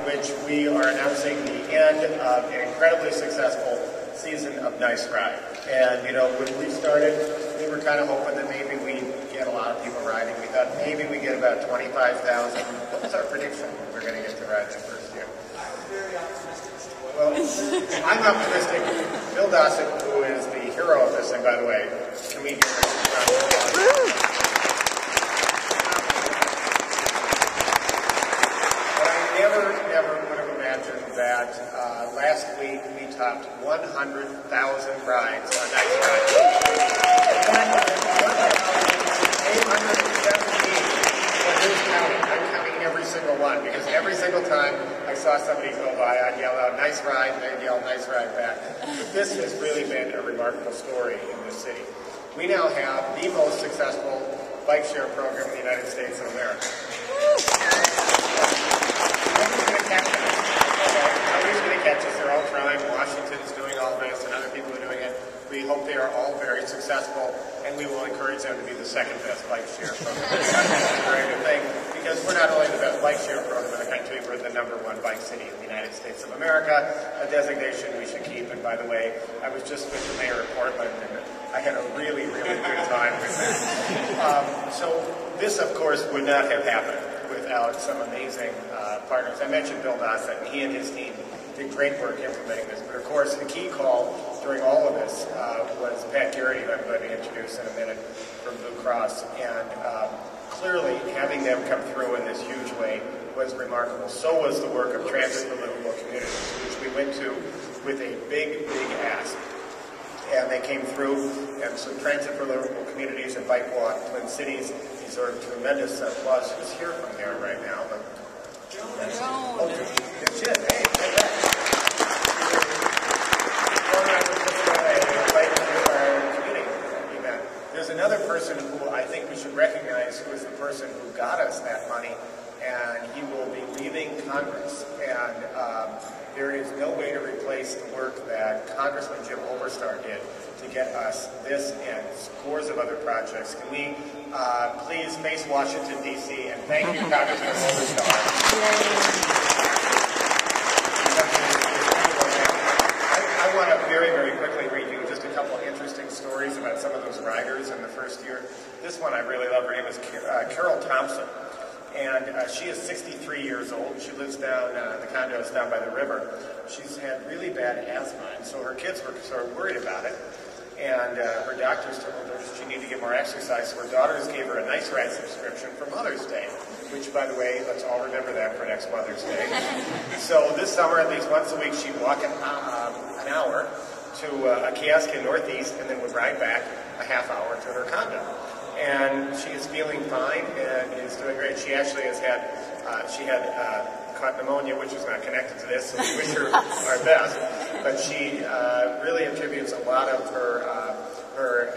which we are announcing the end of an incredibly successful season of Nice Ride. And, you know, when we started, we were kind of hoping that maybe we'd get a lot of people riding. We thought maybe we get about 25,000. What was our prediction we're going to get to ride the first year? I'm very optimistic. Well, I'm optimistic. Bill Dossett, who is the hero of this thing, by the way, can we give him a round of applause? But I never would have imagined that last week we topped 100,000 rides on Nice Ride. 1,817. But who's counting? I'm counting every single one, because every single time I saw somebody go by, I'd yell out, "Nice ride," and they'd yell, "Nice ride" back. But this has really been a remarkable story in this city. We now have the most successful bike share program in the United States of America. Nobody's going to catch us. Nobody's going to catch us. They're all trying. Washington's doing all this, and other people are doing it. We hope they are all very successful, and we will encourage them to be the second best bike share program. That's a very good thing, because we're not only the best bike share program in the country, we're the #1 bike city in the United States of America, a designation we should keep. And by the way, I was just with the mayor of Portland, and I had a really good time with that. So this, of course, would not have happened without some amazing partners. I mentioned Bill Dossett, and he and his team did great work implementing this. But of course, the key call during all of this was Pat Geraghty, who I'm going to introduce in a minute, from Blue Cross. And clearly, having them come through in this huge way was remarkable. So was the work of Transit for Livable Communities, which we went to with a big ask. And they came through, and so Transit for Livable Communities and Bike Walk, Twin Cities, these are tremendous applause. Who's here from there right now? But, oh, good shit. Hey, take that. There's another person who I think we should recognize, who is the person who got us that money, and he will be leaving Congress. And there is no way to replace the work that Congressman Jim Oberstar did to get us this and scores of other projects. Can we please face Washington, D.C., and thank you, Congressman Oberstar. I want to very quickly read you just a couple of interesting stories about some of those riders in the first year. This one I really love. Her name is Carol Thompson, and she is 63 years old. She lives down the condos down by the river. She's had really bad asthma, and so her kids were sort of worried about it. And her doctors told her she needed to get more exercise, so her daughters gave her a Nice Ride subscription for Mother's Day, which, by the way, let's all remember that for next Mother's Day. So this summer, at least once a week, she'd walk an hour to a kiosk in Northeast, and then would ride back a half hour to her condo. And she is feeling fine and is doing great. She actually has had, caught pneumonia, which is not connected to this, so we wish her our best. But she really attributes a lot of her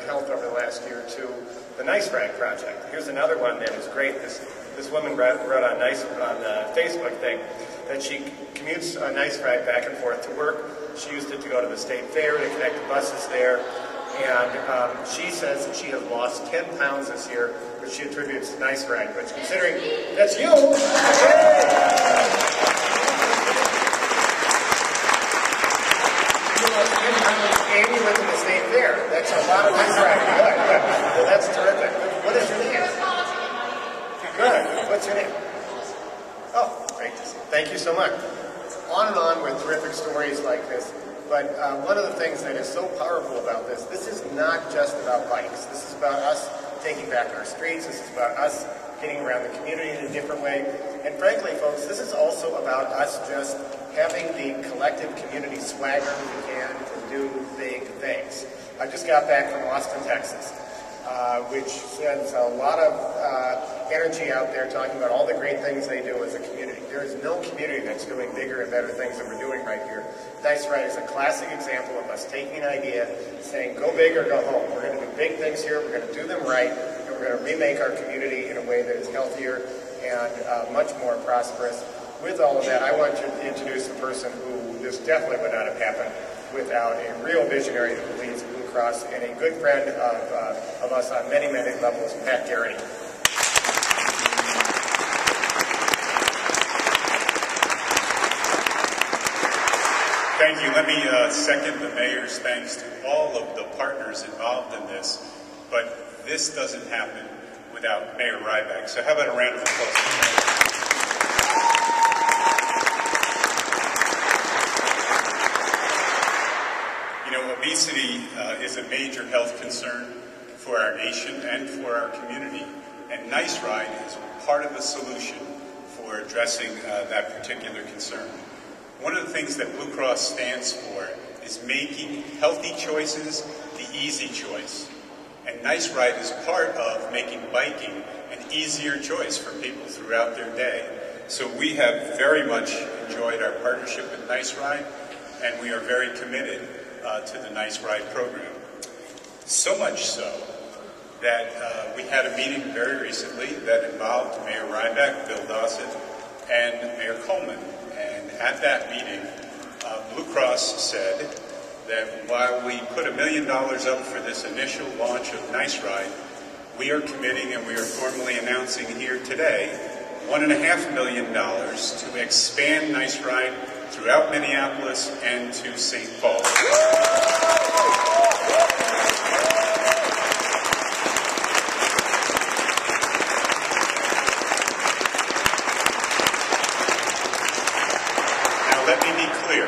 health over the last year to the Nice Ride project. Here's another one that is great. This woman wrote on the Facebook thing that she commutes a Nice Ride back and forth to work. She used it to go to the state fair, to connect the buses there. And she says that she has lost 10 pounds this year, which she attributes to Nice Ride, which, considering that's you, and you went to the state fair. That's a lot of Nice Ride. Good. Well, that's terrific. What is your name? Good. What's your name? Oh, great to see you. Thank you so much. On and on with terrific stories like this. But one of the things that is so powerful about this is not just about bikes. This is about us taking back our streets. This is about us getting around the community in a different way. And frankly, folks, this is also about us just having the collective community swagger we can to do big things. I just got back from Austin, Texas, which sends a lot of energy out there talking about all the great things they do as a community. There is no community that's doing bigger and better things than we're doing right here. Nice Ride is a classic example of us taking an idea, saying go big or go home. We're going to do big things here, we're going to do them right, and we're going to remake our community in a way that is healthier and much more prosperous. With all of that, I want to introduce a person who this definitely would not have happened without a real visionary who leads Blue Cross and a good friend of us on many levels, Pat Geraghty. Thank you. Let me second the mayor's thanks to all of the partners involved in this. But this doesn't happen without Mayor Ryback. So how about a round of applause for the mayor? You know, obesity is a major health concern for our nation and for our community. And Nice Ride is part of the solution for addressing that particular concern. One of the things that Blue Cross stands for is making healthy choices the easy choice. And Nice Ride is part of making biking an easier choice for people throughout their day. So we have very much enjoyed our partnership with Nice Ride, and we are very committed to the Nice Ride program. So much so that we had a meeting very recently that involved Mayor Ryback, Bill Dossett, and Mayor Coleman. And at that meeting, Blue Cross said that while we put $1 million up for this initial launch of Nice Ride, we are committing and we are formally announcing here today $1.5 million to expand Nice Ride throughout Minneapolis and to St. Paul. Let me be clear.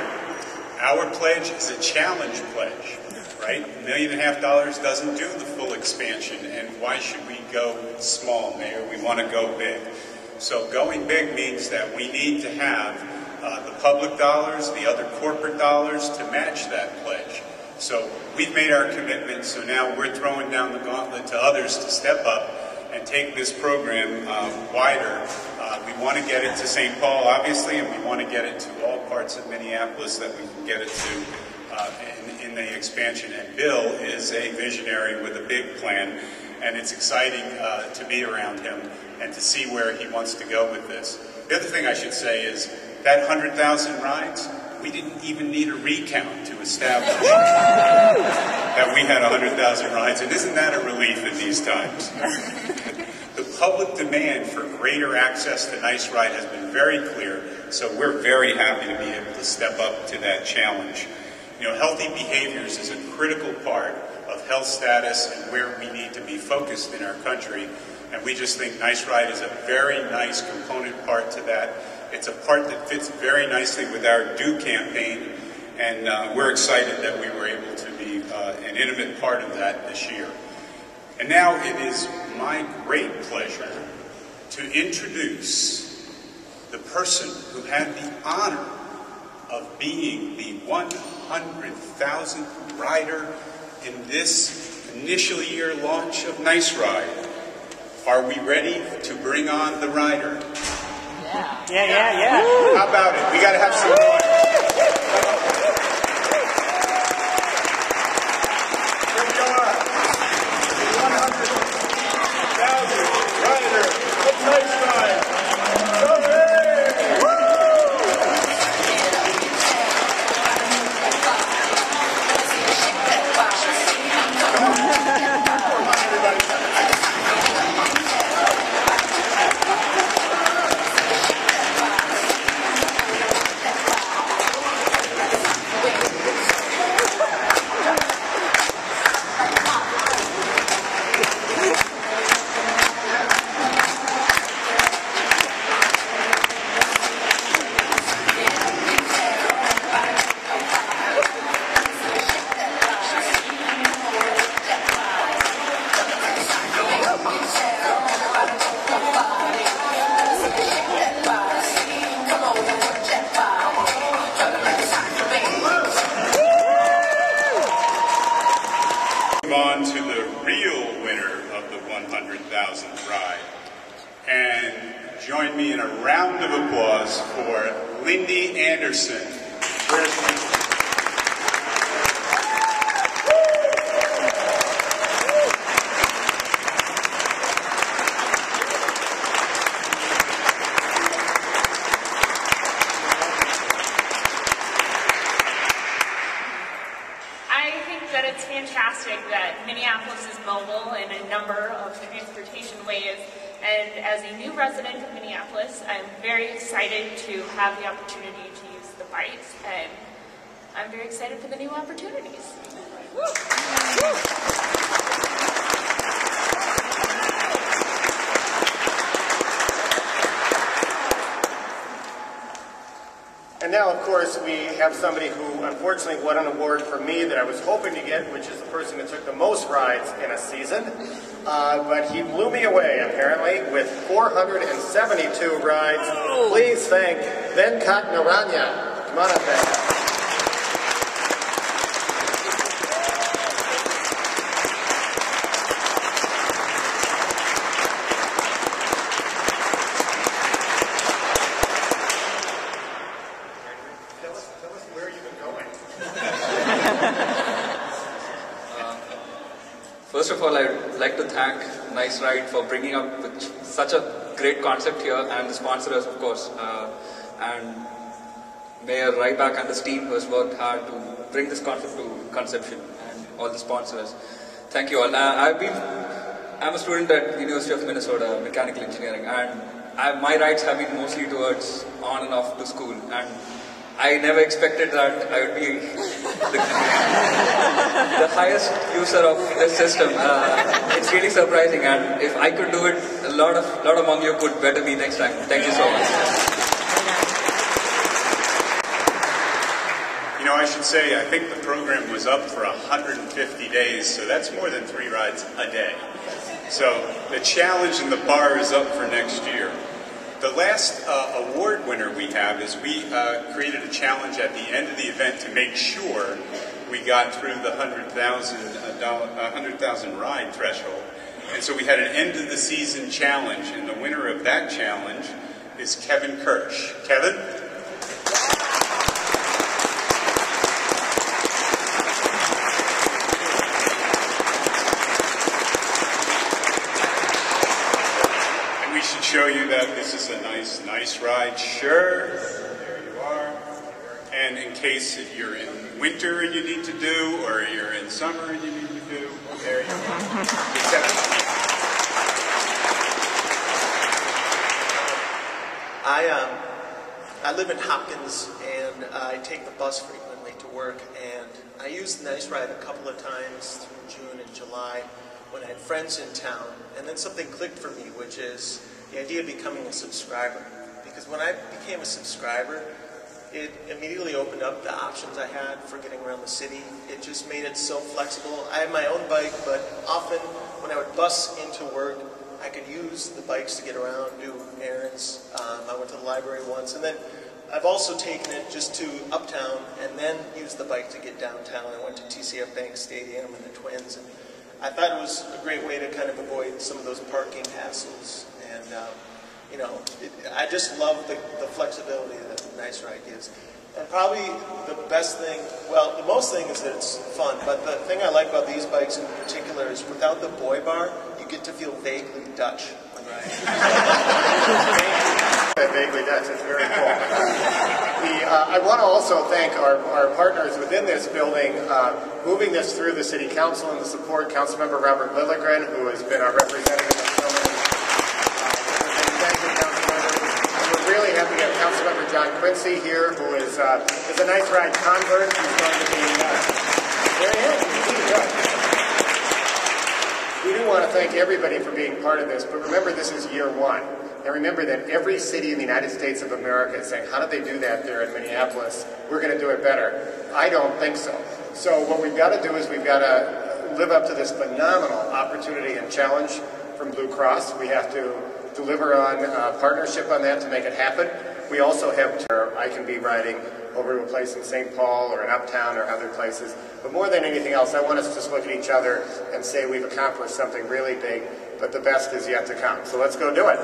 Our pledge is a challenge pledge, right? $1.5 million doesn't do the full expansion, and why should we go small, Mayor? We want to go big. So going big means that we need to have the public dollars, the other corporate dollars to match that pledge. So we've made our commitment, so now we're throwing down the gauntlet to others to step up and take this program wider. We want to get it to St. Paul, obviously, and we want to get it to all parts of Minneapolis that we can get it to in the expansion. And Bill is a visionary with a big plan, and it's exciting to be around him and to see where he wants to go with this. The other thing I should say is that 100,000 rides, we didn't even need a recount to establish that we had 100,000 rides, and isn't that a relief in these times? The public demand for greater access to Nice Ride has been very clear, so we're very happy to be able to step up to that challenge. You know, healthy behaviors is a critical part of health status and where we need to be focused in our country, and we just think Nice Ride is a very nice component part to that. It's a part that fits very nicely with our Do campaign, and we're excited that we were able to be an intimate part of that this year. And now it is my great pleasure to introduce the person who had the honor of being the 100,000th rider in this initial year launch of Nice Ride. Are we ready to bring on the rider? Yeah. How about it? We got to have some noise. Here we are. 100,000 rider of Nice Ride. On to the real winner of the 100,000th ride. And join me in a round of applause for Lindy Anderson. Where's Lindy? That it's fantastic that Minneapolis is mobile in a number of transportation ways, and as a new resident of Minneapolis, I'm very excited to have the opportunity to use the bikes, and I'm very excited for the new opportunities. And now, of course, we have somebody who unfortunately won an award for me that I was hoping to get, which is the person who took the most rides in a season. But he blew me away, apparently, with 472 rides. Please thank Venkat Naranya. Come on up, Venkat. Tell us where you've been going. First of all, I'd like to thank Nice Ride for bringing up such a great concept here, and the sponsors, of course, and Mayor Ryback and his team who has worked hard to bring this concept to conception, and all the sponsors. Thank you all. I'm a student at University of Minnesota, mechanical engineering, and my rides have been mostly towards on and off to school, and I never expected that I would be the highest user of this system. It's really surprising, and if I could do it, a lot among you could better me next time. Thank you so much. You know, I should say, I think the program was up for 150 days, so that's more than 3 rides a day. So the challenge and the bar is up for next year. The last award winner we have is we created a challenge at the end of the event to make sure we got through the 100,000 ride threshold. And so we had an end of the season challenge, and the winner of that challenge is Kevin Kirsch. Kevin? Show you that this is a nice ride. Sure, there you are. And in case if you're in winter and you need to do, or you're in summer and you need to do, there you go. I live in Hopkins, and I take the bus frequently to work, and I used Nice Ride a couple of times through June and July when I had friends in town, and then something clicked for me, which is the idea of becoming a subscriber. Because when I became a subscriber, it immediately opened up the options I had for getting around the city. It just made it so flexible. I have my own bike, but often when I would bus into work, I could use the bikes to get around, do errands. I went to the library once, and then I've also taken it just to Uptown and then used the bike to get downtown. I went to TCF Bank Stadium and the Twins, and I thought it was a great way to kind of avoid some of those parking hassles. And, you know, I just love the flexibility that Nice Ride gives. And probably the best thing, well, the most thing is that it's fun, but the thing I like about these bikes in particular is without the buoy bar, you get to feel vaguely Dutch when riding. Vaguely Dutch, it's very cool. I want to also thank our partners within this building, moving this through the City Council and the support, Councilmember Robert Lilligren, who has been our representative in so many really happy to have Councilmember John Quincy here, who is a Nice Ride convert. He's going to be there he is. We do want to thank everybody for being part of this, but remember this is year one. And remember that every city in the United States of America is saying, how did they do that there in Minneapolis? We're going to do it better. I don't think so. So what we've got to do is we've got to live up to this phenomenal opportunity and challenge from Blue Cross. We have to deliver on partnership on that to make it happen. We also have, I can be riding over to a place in St. Paul or in Uptown or other places. But more than anything else, I want us to just look at each other and say we've accomplished something really big, but the best is yet to come. So let's go do it.